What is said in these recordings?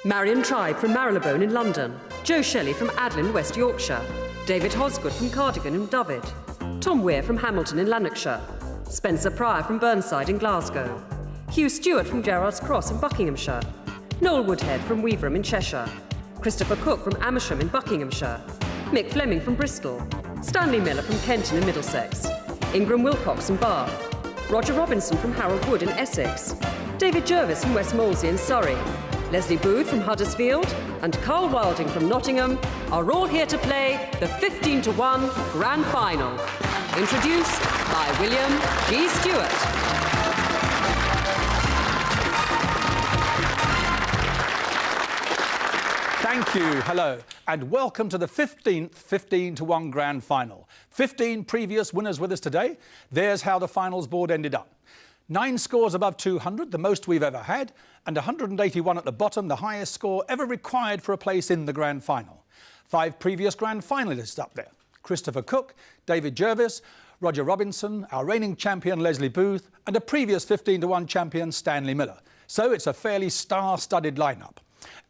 Marion Tribe from Marylebone in London. Joe Shelley from Adlin, West Yorkshire. David Hosgood from Cardigan in Dyfed. Tom Weir from Hamilton in Lanarkshire. Spencer Pryor from Burnside in Glasgow. Hugh Stewart from Gerrards Cross in Buckinghamshire. Noel Woodhead from Weaverham in Cheshire. Christopher Cook from Amersham in Buckinghamshire. Mick Fleming from Bristol. Stanley Miller from Kenton in Middlesex. Ingram Wilcox from Bath. Roger Robinson from Harold Wood in Essex. David Jervis from West Molesey in Surrey. Leslie Booth from Huddersfield and Carl Wilding from Nottingham are all here to play the 15-to-1 Grand Final. Introduced by William G. Stewart. Thank you, hello, and welcome to the 15th 15-to-1 Grand Final. 15 previous winners with us today. There's how the finals board ended up. 9 scores above 200, the most we've ever had, and 181 at the bottom, the highest score ever required for a place in the Grand Final. 5 previous Grand Finalists up there. Christopher Cook, David Jervis, Roger Robinson, our reigning champion Leslie Booth, and a previous 15-to-1 champion Stanley Miller. So it's a fairly star-studded lineup.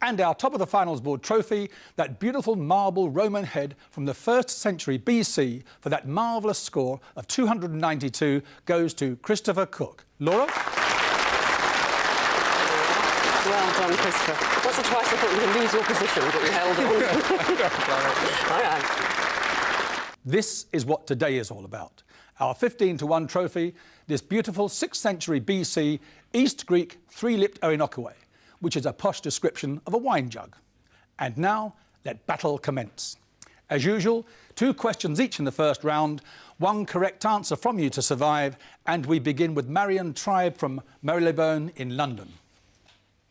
And our top of the finals board trophy, that beautiful marble Roman head from the 1st century BC for that marvellous score of 292 goes to Christopher Cook. Laura? Well done, Christopher. Once or twice I thought you would lose your position, but you held on. All right. This is what today is all about. Our 15-to-1 trophy, this beautiful 6th century BC East Greek 3-lipped Oinokoe, which is a posh description of a wine jug. And now, let battle commence. As usual, 2 questions each in the first round, 1 correct answer from you to survive, and we begin with Marion Tribe from Marylebone in London.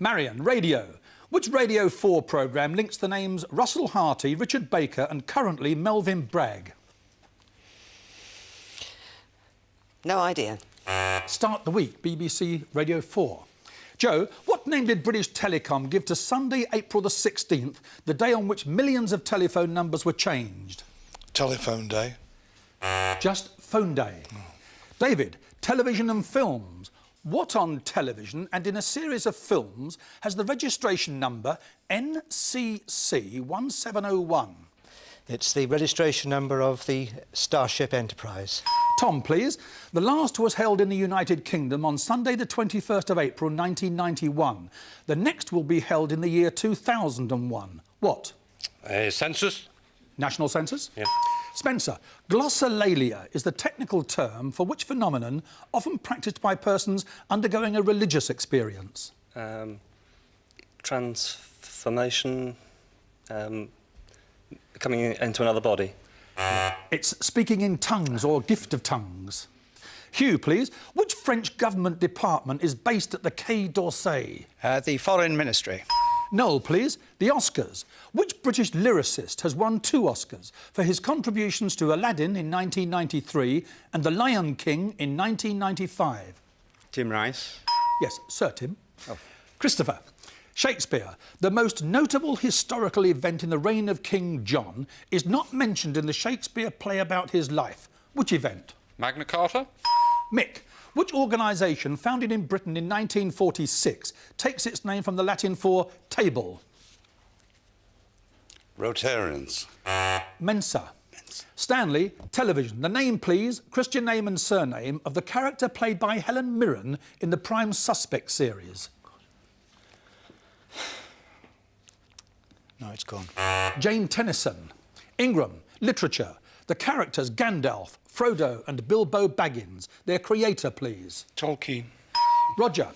Marion, radio. Which Radio 4 programme links the names Russell Harty, Richard Baker and currently Melvyn Bragg? No idea. Start the Week, BBC Radio 4. Joe, what name did British Telecom give to Sunday, April the 16th, the day on which millions of telephone numbers were changed? Telephone Day. Just Phone Day. David, television and films. What on television and in a series of films has the registration number NCC 1701? It's the registration number of the Starship Enterprise. Tom, please. The last was held in the United Kingdom on Sunday the 21st of April 1991. The next will be held in the year 2001. What? Census. National census? Yeah. Spencer, glossolalia is the technical term for which phenomenon often practised by persons undergoing a religious experience? Transformation, coming into another body. It's speaking in tongues or gift of tongues. Hugh, please. Which French government department is based at the Quai d'Orsay? The Foreign Ministry. Noel, please. The Oscars. Which British lyricist has won 2 Oscars for his contributions to Aladdin in 1993 and The Lion King in 1995? Tim Rice. Yes, Sir Tim. Oh. Christopher. Shakespeare. The most notable historical event in the reign of King John is not mentioned in the Shakespeare play about his life. Which event? Magna Carta. Mick. Which organisation, founded in Britain in 1946, takes its name from the Latin for table? Rotarians. Mensa. Stanley, television. The name, please, Christian name and surname of the character played by Helen Mirren in the Prime Suspect series. No, it's gone. Jane Tennyson. Ingram, literature. The characters Gandalf, Frodo and Bilbo Baggins. Their creator, please. Tolkien. Roger.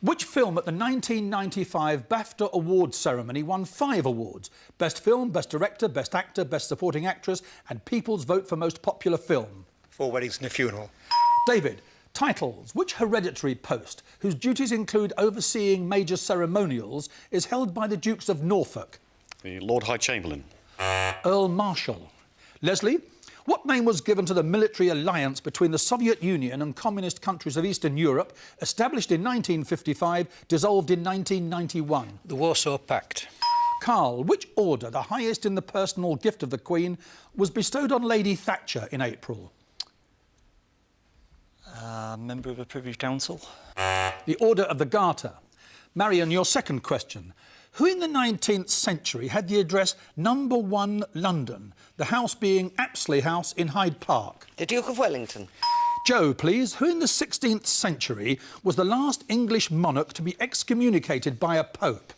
Which film at the 1995 BAFTA Awards ceremony won 5 awards? Best Film, Best Director, Best Actor, Best Supporting Actress and People's Vote for Most Popular Film? 4 Weddings and a Funeral. David. Titles. Which hereditary post, whose duties include overseeing major ceremonials, is held by the Dukes of Norfolk? The Lord High Chamberlain. Earl Marshal. Leslie. What name was given to the military alliance between the Soviet Union and communist countries of Eastern Europe, established in 1955, dissolved in 1991? The Warsaw Pact. Carl, which order, the highest in the personal gift of the Queen, was bestowed on Lady Thatcher in April? Member of the Privy Council. The Order of the Garter. Marion, your second question. Who in the 19th century had the address Number 1 London, the house being Apsley House in Hyde Park? The Duke of Wellington. Joe, please. Who in the 16th century was the last English monarch to be excommunicated by a pope?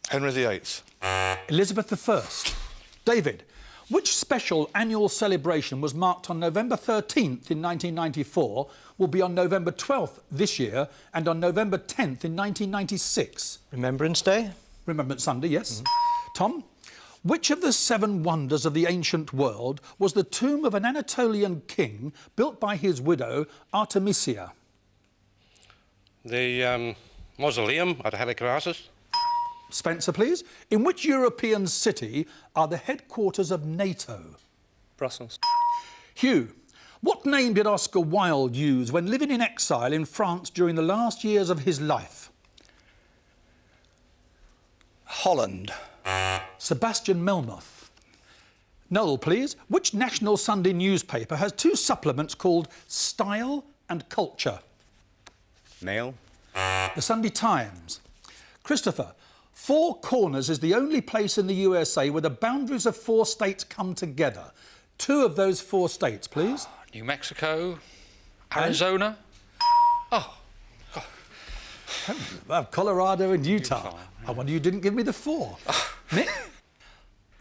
Henry VIII. Elizabeth I. David, which special annual celebration was marked on November 13th in 1994, will be on November 12th this year and on November 10th in 1996? Remembrance Day? Remembrance Sunday, yes. Tom, which of the 7 wonders of the ancient world was the tomb of an Anatolian king built by his widow, Artemisia? The mausoleum at Halicarnassus. Spencer, please. In which European city are the headquarters of NATO? Brussels. Hugh, what name did Oscar Wilde use when living in exile in France during the last years of his life? Holland. Sebastian Melmoth. Noel, please. Which national Sunday newspaper has 2 supplements called Style and Culture? Mail. The Sunday Times. Christopher, Four Corners is the only place in the USA where the boundaries of 4 states come together. 2 of those 4 states, please. New Mexico, Arizona. Colorado and Utah. I wonder you didn't give me the 4. Nick?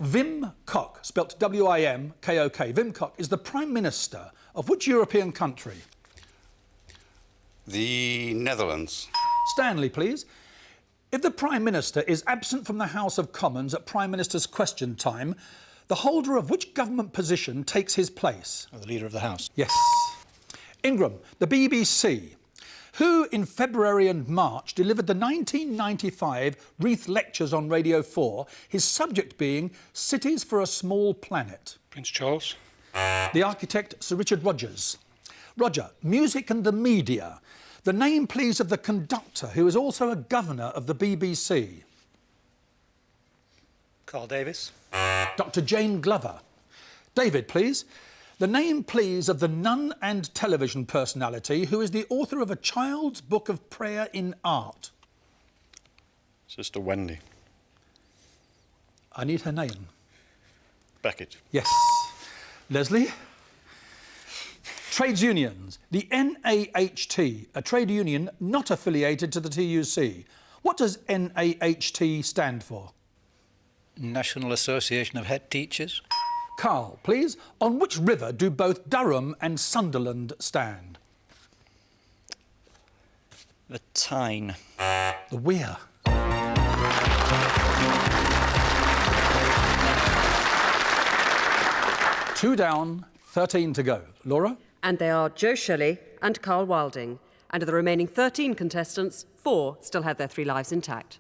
Wim Kok, spelt W-I-M-K-O-K. Wim Kok is the Prime Minister of which European country? The Netherlands. Stanley, please. If the Prime Minister is absent from the House of Commons at Prime Minister's question time, the holder of which government position takes his place? The Leader of the House. Yes. Ingram, the BBC. Who in February and March delivered the 1995 Reith Lectures on Radio 4, his subject being Cities for a Small Planet? Prince Charles. The architect, Sir Richard Rogers. Roger, music and the media. The name, please, of the conductor who is also a governor of the BBC. Carl Davis. Dr. Jane Glover. David, please. The name, please, of the nun and television personality who is the author of A Child's Book of Prayer in Art. Sister Wendy. I need her name. Beckett. Yes. Leslie? Trades unions. The NAHT, a trade union not affiliated to the TUC. What does NAHT stand for? National Association of Head Teachers. Carl, please. On which river do both Durham and Sunderland stand? The Tyne. The Wear. Two down, 13 to go. Laura? And they are Joe Shelley and Carl Wilding. And of the remaining 13 contestants, 4 still have their 3 lives intact.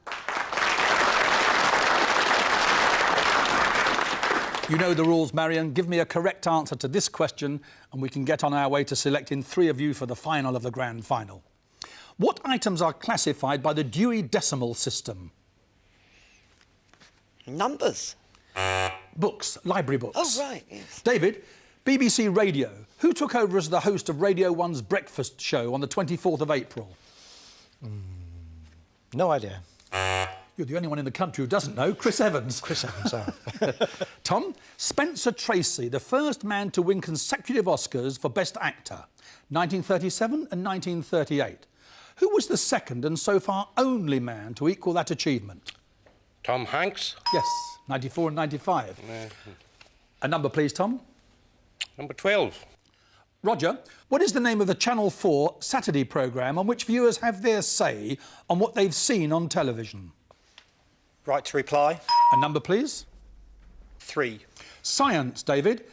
You know the rules, Marion. Give me a correct answer to this question and we can get on our way to selecting 3 of you for the final of the grand final. What items are classified by the Dewey Decimal System? Numbers. Books, library books. Oh, right, yes. David, BBC Radio. Who took over as the host of Radio 1's breakfast show on the 24th of April? No idea. You're the only one in the country who doesn't know. Chris Evans. Chris Evans, Tom, Spencer Tracy, the first man to win consecutive Oscars for Best Actor, 1937 and 1938. Who was the second and so far only man to equal that achievement? Tom Hanks. Yes, 94 and 95. A number, please, Tom. Number 12. Roger, what is the name of the Channel 4 Saturday programme on which viewers have their say on what they've seen on television? Right to reply. A number, please. 3. Science, David.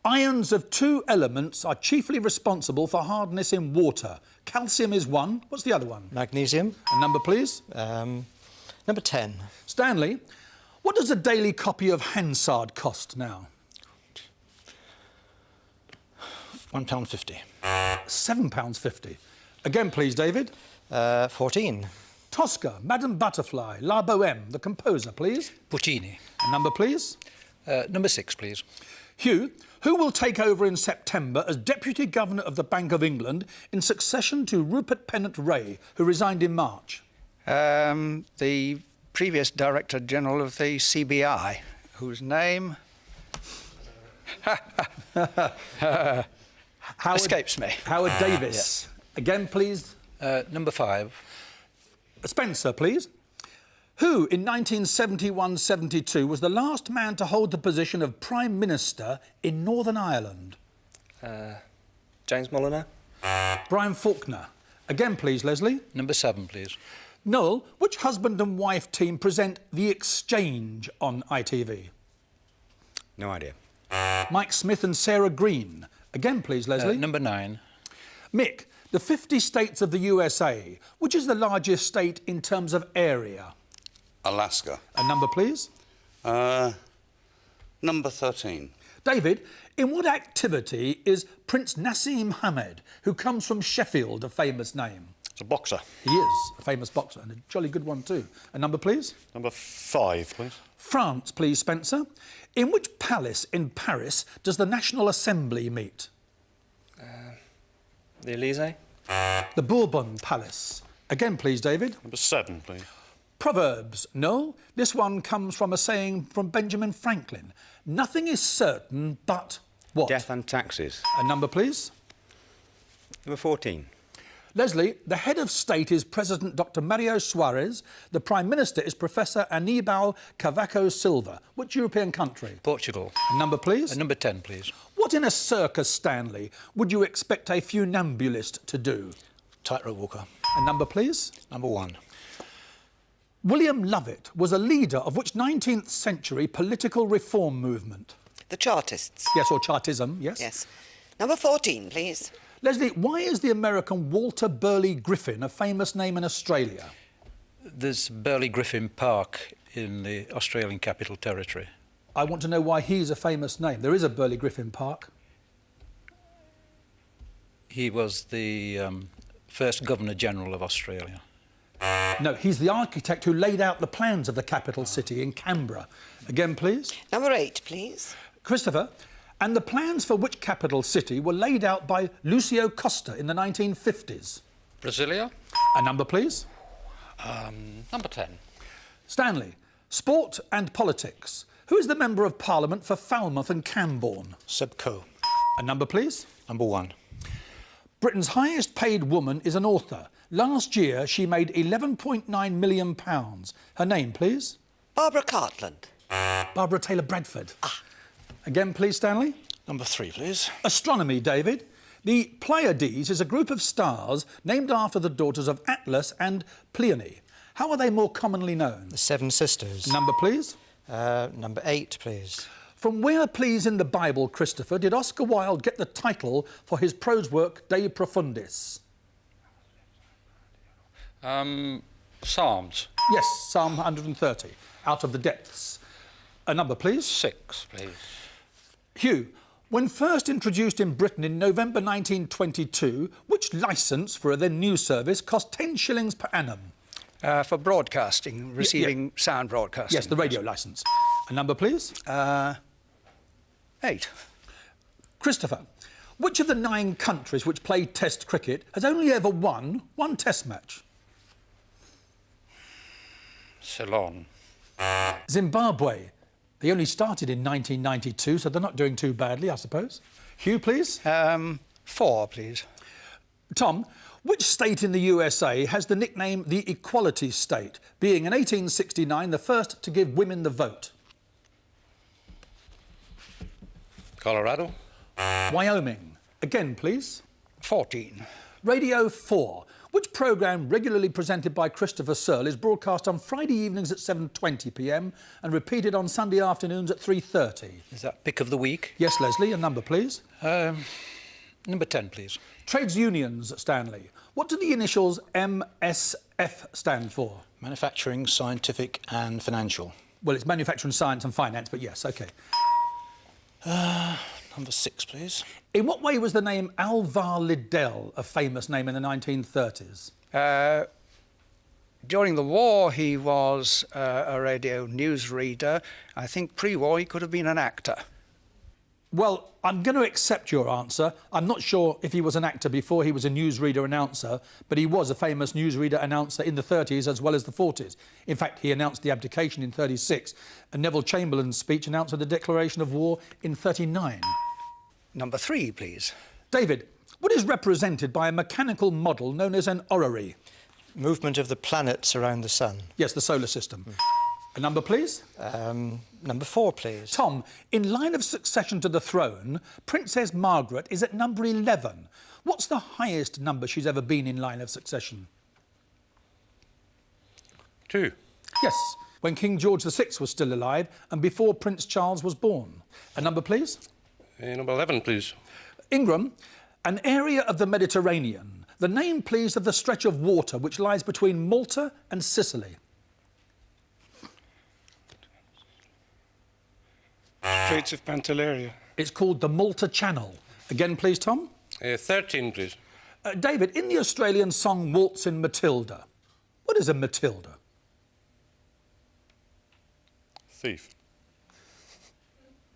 Ions of 2 elements are chiefly responsible for hardness in water. Calcium is 1. What's the other one? Magnesium. A number, please. Number 10. Stanley, what does a daily copy of Hansard cost now? £1.50. £7.50. Again, please, David. 14. Tosca, Madame Butterfly, La Bohème, the composer, please. Puccini. A number, please. Number 6, please. Hugh, who will take over in September as Deputy Governor of the Bank of England in succession to Rupert Pennant-Ray, who resigned in March? The previous Director General of the CBI, whose name escapes me. Howard Davis. Again, please. Number 5. Spencer, please. Who, in 1971-72, was the last man to hold the position of Prime Minister in Northern Ireland? James Molyneux. Brian Faulkner. Again, please, Leslie. Number 7, please. Noel, which husband and wife team present The Exchange on ITV? No idea. Mike Smith and Sarah Green. Again, please, Leslie. Number 9. Mick, the 50 states of the USA, which is the largest state in terms of area? Alaska. A number, please. Number 13. David, in what activity is Prince Nassim Hamed, who comes from Sheffield, a famous name? It's a boxer. He is a famous boxer, and a jolly good one too. A number, please. Number 5, please. France, please, Spencer. In which palace in Paris does the National Assembly meet? The Élysée. The Bourbon Palace. Again, please, David. Number 7, please. Proverbs. No, this one comes from a saying from Benjamin Franklin. Nothing is certain but what? Death and taxes. A number, please. Number 14. Leslie, the head of state is President Dr. Mario Soares. The Prime Minister is Professor Aníbal Cavaco Silva. Which European country? Portugal. A number, please. Number 10, please. What in a circus, Stanley, would you expect a funambulist to do? Tightrope walker. A number, please. Number 1. William Lovett was a leader of which 19th century political reform movement? The Chartists. Yes, or Chartism, yes. Yes. Number 14, please. Leslie, why is the American Walter Burley Griffin a famous name in Australia? There's Burley Griffin Park in the Australian Capital Territory. I want to know why he's a famous name. There is a Burley Griffin Park. He was the first Governor-General of Australia. No, he's the architect who laid out the plans of the capital city in Canberra. Again, please. Number 8, please. Christopher, and the plans for which capital city were laid out by Lucio Costa in the 1950s? Brasilia. A number, please. Number 10. Stanley, sport and politics. Who is the Member of Parliament for Falmouth and Camborne? Seb Coe. A number, please. Number 1. Britain's highest paid woman is an author. Last year, she made £11.9 million. Her name, please? Barbara Cartland. Barbara Taylor Bradford. Again, please, Stanley. Number 3, please. Astronomy, David. The Pleiades is a group of stars named after the daughters of Atlas and Pleione. How are they more commonly known? The Seven Sisters. Number, please. Number 8, please. From where, please, in the Bible, Christopher, did Oscar Wilde get the title for his prose work De Profundis? Psalms. Yes, Psalm 130, Out of the Depths. A number, please. 6, please. Hugh, when first introduced in Britain in November 1922, which licence for a then new service cost 10 shillings per annum? For broadcasting, receiving sound broadcasting. Yes, the radio licence. A number, please. 8. Christopher, which of the 9 countries which play Test cricket has only ever won one Test match? Ceylon. Zimbabwe. They only started in 1992, so they're not doing too badly, I suppose. Hugh, please. 4, please. Tom, which state in the USA has the nickname the Equality State, being in 1869 the first to give women the vote? Colorado. Wyoming. Again, please. 14. Radio 4. Which programme regularly presented by Christopher Searle is broadcast on Friday evenings at 7:20 p.m. and repeated on Sunday afternoons at 3:30? Is that Pick of the Week? Yes, Leslie. A number, please. Number 10, please. Trades unions, Stanley. What do the initials MSF stand for? Manufacturing, Scientific and Financial. Well, it's manufacturing, science and finance, but yes, OK. Number 6, please. In what way was the name Alvar Liddell a famous name in the 1930s? During the war, he was a radio newsreader. I think pre-war he could have been an actor. Well, I'm going to accept your answer. I'm not sure if he was an actor before he was a newsreader announcer, but he was a famous newsreader announcer in the 30s as well as the 40s. In fact, he announced the abdication in 36, and Neville Chamberlain's speech announcing the declaration of war in 39. Number 3, please. David, what is represented by a mechanical model known as an orrery? Movement of the planets around the sun. Yes, the solar system. A number, please? Number 4, please. Tom, in line of succession to the throne, Princess Margaret is at number 11. What's the highest number she's ever been in line of succession? 2. Yes, when King George VI was still alive and before Prince Charles was born. A number, please? Number 11, please. Ingram, an area of the Mediterranean. The name, please, of the stretch of water which lies between Malta and Sicily. Straits of Pantelleria. It's called the Malta Channel. Again, please, Tom? 13, please. David, in the Australian song Waltzing Matilda, what is a Matilda? Thief.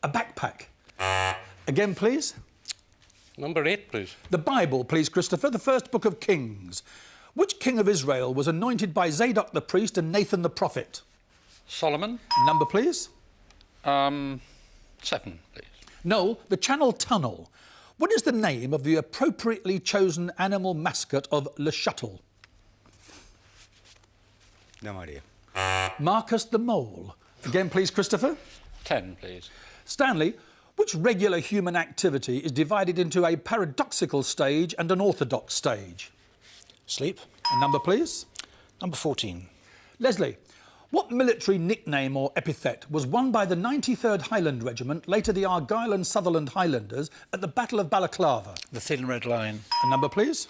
A backpack. Again, please? Number 8, please. The Bible, please, Christopher, the first book of Kings. Which king of Israel was anointed by Zadok the priest and Nathan the prophet? Solomon. Number, please? 7, please. Noel, the Channel Tunnel. What is the name of the appropriately chosen animal mascot of Le Shuttle? No idea. Marcus the Mole. Again, please, Christopher? 10, please. Stanley, which regular human activity is divided into a paradoxical stage and an orthodox stage? Sleep. A number, please? Number 14. Leslie, what military nickname or epithet was won by the 93rd Highland Regiment, later the Argyll and Sutherland Highlanders, at the Battle of Balaclava? The Thin Red Line. A number, please?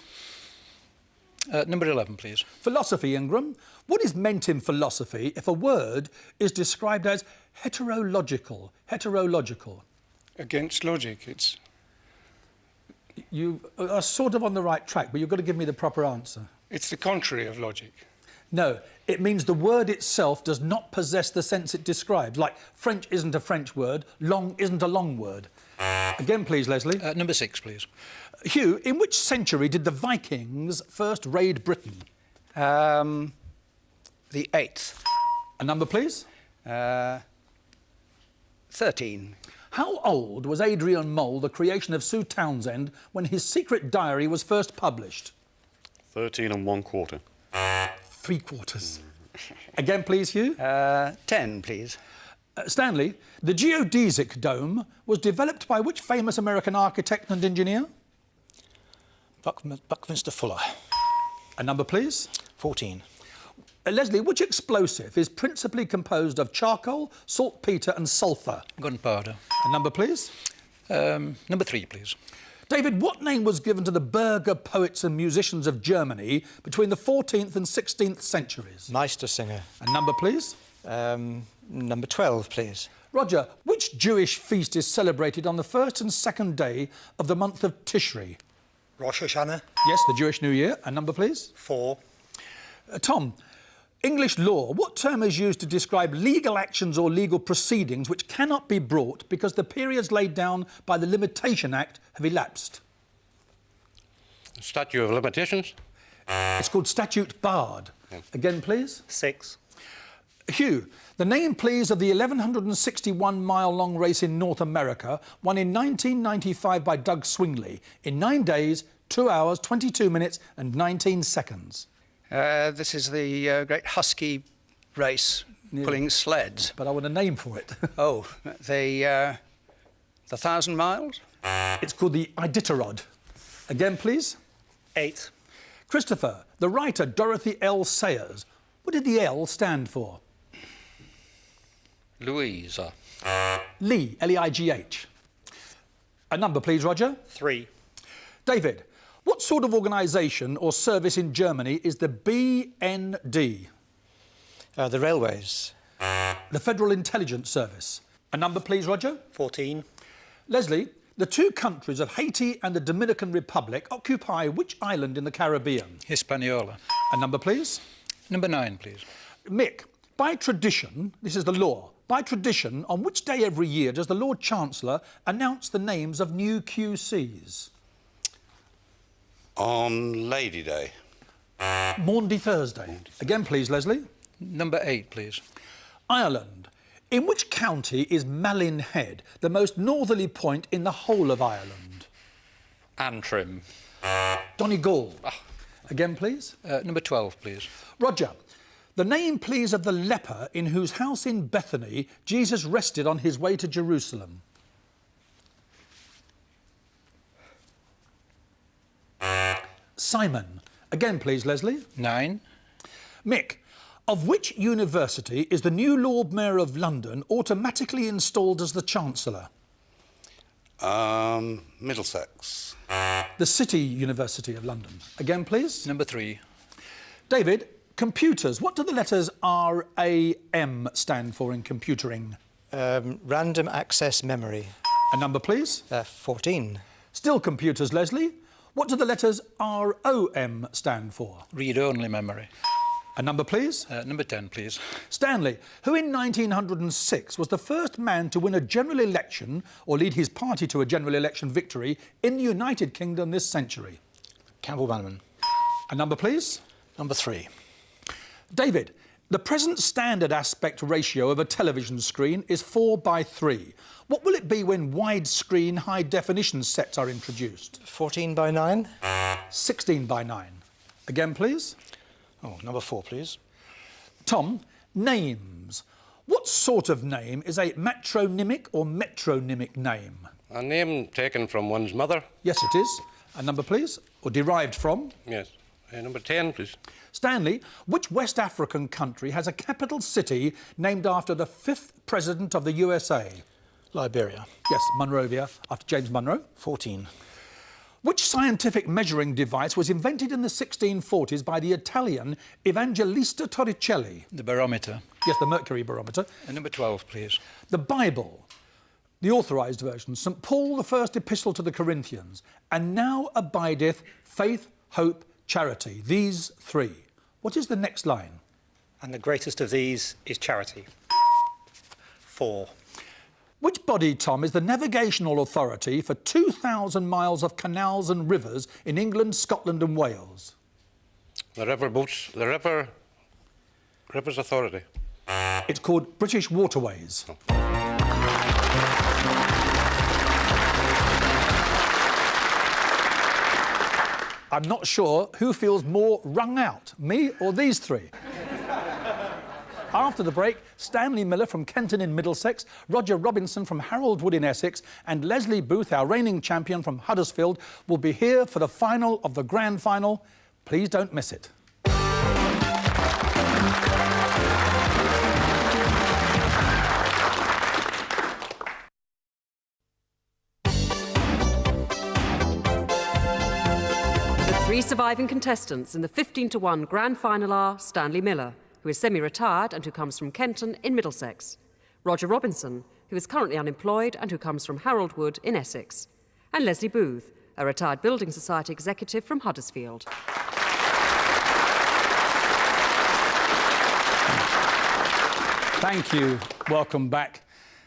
Number 11, please. Philosophy, Ingram. What is meant in philosophy if a word is described as heterological? Heterological. Against logic, it's... You are sort of on the right track, but you've got to give me the proper answer. It's the contrary of logic. No, it means the word itself does not possess the sense it describes. Like, French isn't a French word, long isn't a long word. Again, please, Leslie. Number 6, please. Hugh, in which century did the Vikings first raid Britain? The 8th. A number, please? 13. How old was Adrian Mole, the creation of Sue Townsend, when his secret diary was first published? 13 1/4. 3/4. Again, please, Hugh? 10, please. Stanley, the geodesic dome was developed by which famous American architect and engineer? Buckminster Fuller. A number, please? 14. Leslie, which explosive is principally composed of charcoal, saltpetre and sulphur? Gunpowder. A number, please? Number 3, please. David, what name was given to the burgher poets and musicians of Germany between the 14th and 16th centuries? Meistersinger. A number, please? Number 12, please. Roger, which Jewish feast is celebrated on the first and second day of the month of Tishri? Rosh Hashanah. Yes, the Jewish New Year. A number, please? 4. Tom, English law, what term is used to describe legal actions or legal proceedings which cannot be brought because the periods laid down by the Limitation Act have elapsed? Statute of limitations. It's called statute barred. Yeah. Again, please? 6. Hugh, the name, please, of the 1,161-mile-long race in North America, won in 1995 by Doug Swingley, in 9 days, 2 hours, 22 minutes and 19 seconds. This is the great Husky race, pulling sleds. But I want a name for it. Oh, the 1,000 miles? It's called the Iditarod. Again, please? 8. Christopher, the writer Dorothy L. Sayers. What did the L stand for? Louisa. Lee, L-E-I-G-H. A number, please, Roger? 3. David, what sort of organisation or service in Germany is the BND? The railways. The Federal Intelligence Service. A number, please, Roger? 14. Leslie, the two countries of Haiti and the Dominican Republic occupy which island in the Caribbean? Hispaniola. A number, please? Number 9, please. Mick, by tradition, this is the law, By tradition, on which day every year does the Lord Chancellor announce the names of new QCs? On Lady Day. Maundy Thursday. Again, please, Leslie. Number 8, please. Ireland. In which county is Malin Head, the most northerly point in the whole of Ireland? Antrim. Donegal. Again, please. Number 12, please. Roger. The name, please, of the leper in whose house in Bethany Jesus rested on his way to Jerusalem. Simon. Again, please, Leslie. 9. Mick. Of which university is the new Lord Mayor of London automatically installed as the Chancellor? Middlesex. The City University of London. Again, please. Number 3. David, computers. What do the letters RAM stand for in computering? Random access memory. A number, please. 14. Still computers, Leslie. What do the letters ROM stand for? Read-only memory. A number, please. Number 10, please. Stanley, who in 1906 was the first man to win a general election or lead his party to a general election victory in the United Kingdom this century? Campbell Bannerman. A number, please. Number 3. David, the present standard aspect ratio of a television screen is 4:3. What will it be when widescreen high-definition sets are introduced? 14:9. 16:9. Again, please. Oh, number 4, please. Tom, names. What sort of name is a matronymic or metronymic name? A name taken from one's mother. Yes, it is. A number, please, or derived from? Yes. Number 10, please. Stanley, which West African country has a capital city named after the 5th President of the USA? Liberia. Yes, Monrovia, after James Monroe. 14. Which scientific measuring device was invented in the 1640s by the Italian Evangelista Torricelli? The barometer. Yes, the mercury barometer. And number 12, please. The Bible, the authorised version, St Paul, the first epistle to the Corinthians, and now abideth faith, hope, charity. These 3. What is the next line? And the greatest of these is charity. 4. Which body, Tom, is the navigational authority for 2,000 miles of canals and rivers in England, Scotland and Wales? The Rivers Authority. It's called British Waterways. I'm not sure who feels more wrung out, me or these 3. After the break, Stanley Miller from Kenton in Middlesex, Roger Robinson from Haroldwood in Essex, and Leslie Booth, our reigning champion from Huddersfield, will be here for the final of the grand final. Please don't miss it. The 3 surviving contestants in the 15-1 grand final are Stanley Miller, who is semi-retired and who comes from Kenton in Middlesex, Roger Robinson, who is currently unemployed and who comes from Haroldwood in Essex, and Leslie Booth, a retired Building Society executive from Huddersfield. Thank you. Welcome back.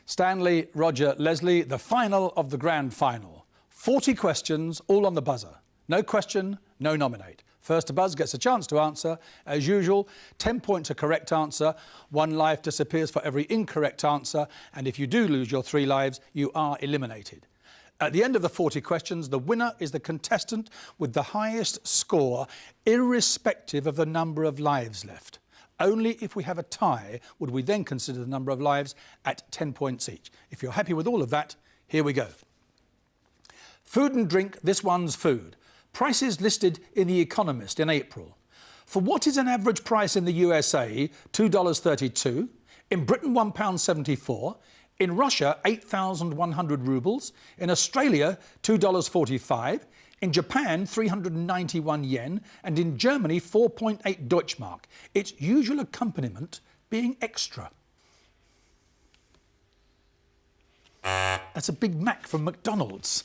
Stanley, Roger, Leslie, the final of the grand final. 40 questions, all on the buzzer. No question, no nominate. First to buzz gets a chance to answer. As usual, 10 points a correct answer. 1 life disappears for every incorrect answer. And if you do lose your 3 lives, you are eliminated. At the end of the 40 questions, the winner is the contestant with the highest score, irrespective of the number of lives left. Only if we have a tie would we then consider the number of lives at 10 points each. If you're happy with all of that, here we go. Food and drink, this one's food. Prices listed in The Economist in April. For what is an average price in the USA, $2.32, in Britain £1.74, in Russia 8,100 rubles, in Australia $2.45, in Japan 391 yen, and in Germany 4.8 Deutschmark, its usual accompaniment being extra. That's a Big Mac from McDonald's.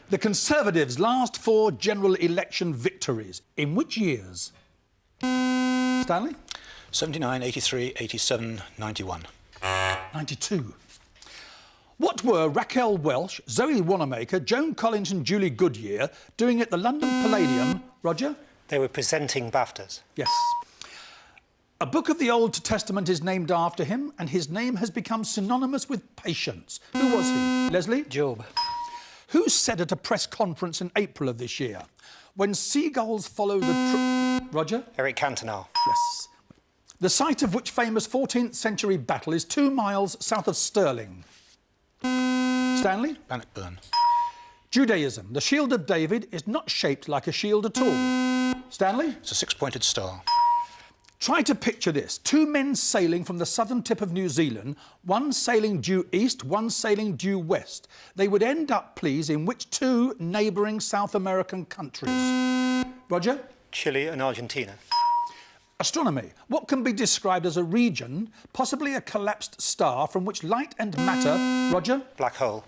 The Conservatives' last 4 general election victories. In which years? Stanley? 79, 83, 87, 91. 92. What were Raquel Welch, Zoe Wanamaker, Joan Collins and Julie Goodyear doing at the London Palladium? Roger? They were presenting BAFTAs. Yes. A book of the Old Testament is named after him, and his name has become synonymous with patience. Who was he? Leslie? Job. Who said at a press conference in April of this year, when seagulls follow the... Roger? Eric Cantona. Yes. The site of which famous 14th century battle is 2 miles south of Stirling? Stanley? Bannockburn. Judaism. The shield of David is not shaped like a shield at all. Stanley? It's a 6-pointed star. Try to picture this. 2 men sailing from the southern tip of New Zealand, one sailing due east, one sailing due west. They would end up, please, in which 2 neighbouring South American countries? Roger? Chile and Argentina. Astronomy. What can be described as a region, possibly a collapsed star, from which light and matter... Roger? Black hole.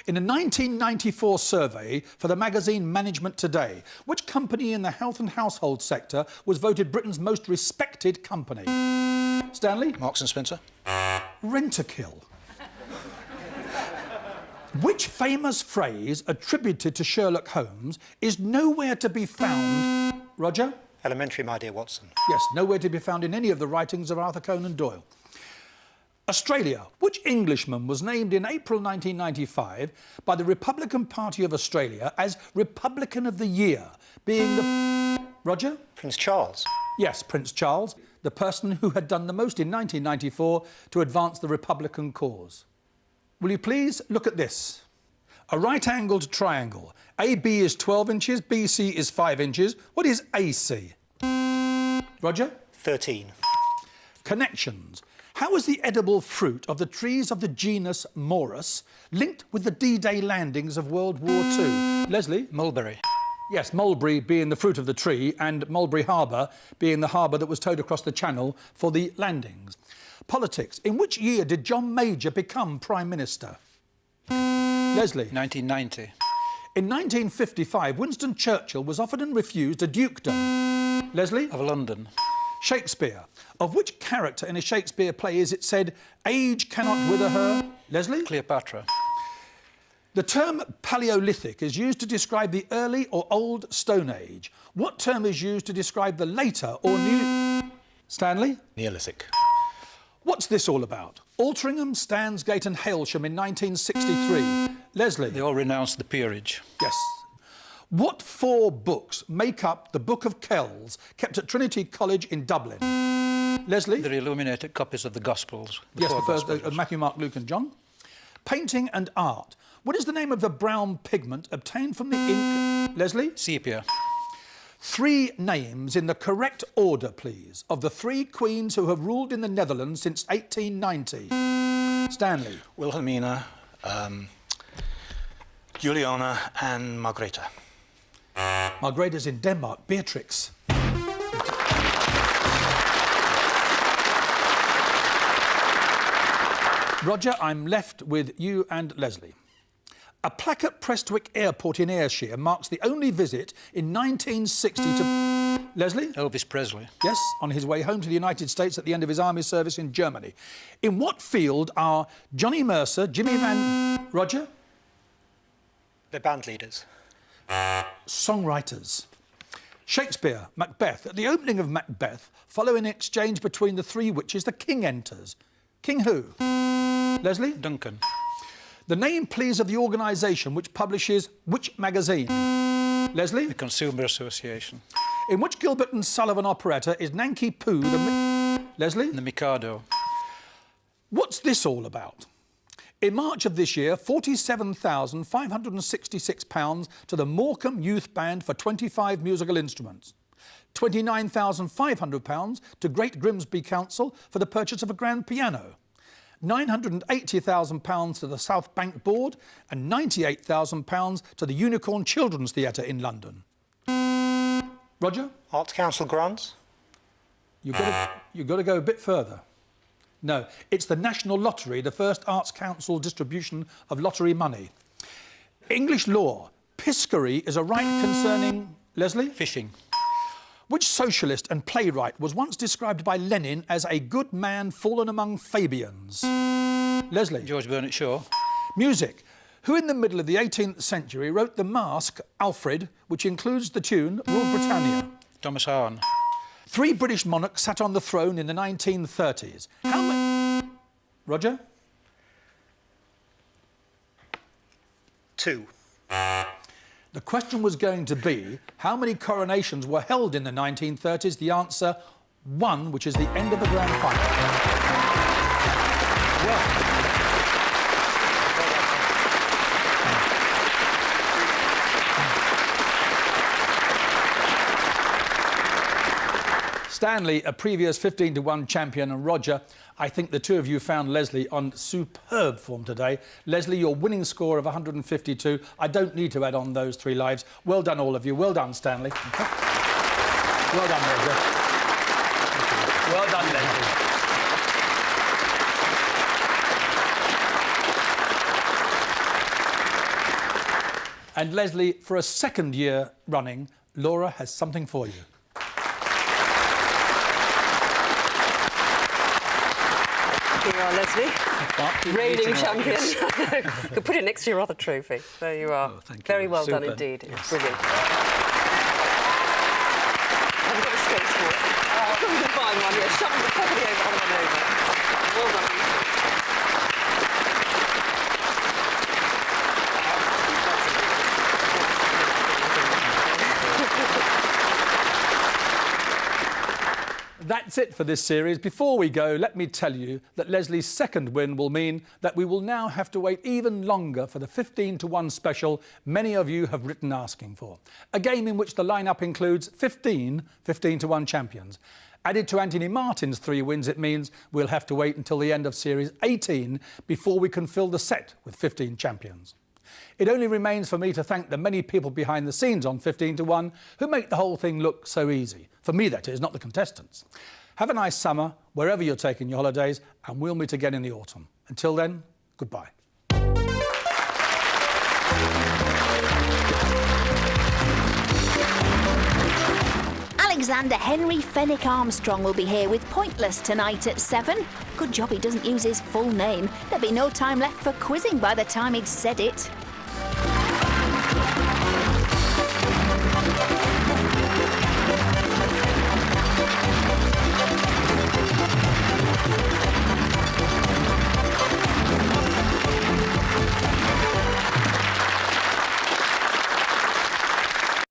In a 1994 survey for the magazine Management Today, which company in the health and household sector was voted Britain's most respected company? Stanley? Marks and Spencer. Rentokil. Which famous phrase attributed to Sherlock Holmes is nowhere to be found... Roger? Elementary, my dear Watson. Yes, nowhere to be found in any of the writings of Arthur Conan Doyle. Australia. Which Englishman was named in April 1995 by the Republican Party of Australia as Republican of the Year, being the... Roger? Prince Charles. Yes, Prince Charles, the person who had done the most in 1994 to advance the Republican cause. Will you please look at this? A right-angled triangle. AB is 12 inches, BC is 5 inches. What is AC? Roger? 13. Connections. How is the edible fruit of the trees of the genus Morus linked with the D-Day landings of World War II? Leslie? Mulberry. Yes, mulberry being the fruit of the tree and Mulberry Harbour being the harbour that was towed across the channel for the landings. Politics. In which year did John Major become Prime Minister? Leslie? 1990. In 1955, Winston Churchill was offered and refused a dukedom. Leslie? Of London. Shakespeare. Of which character in a Shakespeare play is it said, age cannot wither her? Leslie? Cleopatra. The term Paleolithic is used to describe the early or old Stone Age. What term is used to describe the later or new... Stanley? Neolithic. What's this all about? Altrincham, Stansgate and Hailsham in 1963. Leslie? They all renounced the peerage. Yes. What 4 books make up the Book of Kells, kept at Trinity College in Dublin? Leslie? They're illuminated copies of the Gospels. Yes, the first, Gospels. Matthew, Mark, Luke and John. Painting and art. What is the name of the brown pigment obtained from the ink? Leslie? Sepia. 3 names in the correct order, please, of the 3 queens who have ruled in the Netherlands since 1890. Stanley? Wilhelmina, Juliana and Margrethe. Margrethe's in Denmark. Beatrix. Roger, I'm left with you and Leslie. A plaque at Prestwick Airport in Ayrshire marks the only visit in 1960 to... Leslie? Elvis Presley. Yes, on his way home to the United States at the end of his army service in Germany. In what field are Johnny Mercer, Jimmy Van... Roger? They're band leaders. Songwriters. Shakespeare, Macbeth. At the opening of Macbeth, following an exchange between the 3 witches, the king enters. King who? Leslie? Duncan. The name, please, of the organisation which publishes which magazine? Leslie? The Consumer Association. In which Gilbert and Sullivan operetta is Nanki Poo the... Leslie? The Mikado. What's this all about? In March of this year, £47,566 to the Morecambe Youth Band for 25 musical instruments. £29,500 to Great Grimsby Council for the purchase of a grand piano. £980,000 to the South Bank Board and £98,000 to the Unicorn Children's Theatre in London. Roger? Arts Council grants? You've got to go a bit further. No, it's the National Lottery, the first Arts Council distribution of lottery money. English law. Piscary is a right concerning... Leslie? Fishing. Which socialist and playwright was once described by Lenin as a good man fallen among Fabians? Leslie. George Bernard Shaw. Music. Who in the middle of the 18th century wrote the masque Alfred, which includes the tune Rule Britannia? Thomas Hahn. 3 British monarchs sat on the throne in the 1930s. How many... Roger? 2. The question was going to be, how many coronations were held in the 1930s? The answer, 1, which is the end of the grand final. Well, Stanley, a previous 15-1 champion, and Roger, I think the two of you found Leslie on superb form today. Leslie, your winning score of 152. I don't need to add on those 3 lives. Well done, all of you. Well done, Stanley. Well done, Roger. Well done, Leslie. And Leslie, for a 2nd year running, Laura has something for you. Here you are, Leslie. Reigning champion. Could put it next to your other trophy. There you are. Oh, thank you. Very well done Super. indeed. Yes. Brilliant. Have you got a space for it? Oh, you can find one, yeah. Shove the property over on one over. Well done. That's it for this series. Before we go, let me tell you that Leslie's 2nd win will mean that we will now have to wait even longer for the 15-1 special many of you have written asking for. A game in which the lineup includes 15 15-1 champions. Added to Anthony Martin's 3 wins, it means we'll have to wait until the end of Series 18 before we can fill the set with 15 champions. It only remains for me to thank the many people behind the scenes on 15-1 who make the whole thing look so easy. For me, that is, not the contestants. Have a nice summer, wherever you're taking your holidays, and we'll meet again in the autumn. Until then, goodbye. Alexander Henry Fenwick Armstrong will be here with Pointless tonight at 7. Good job he doesn't use his full name. There'd be no time left for quizzing by the time he'd said it.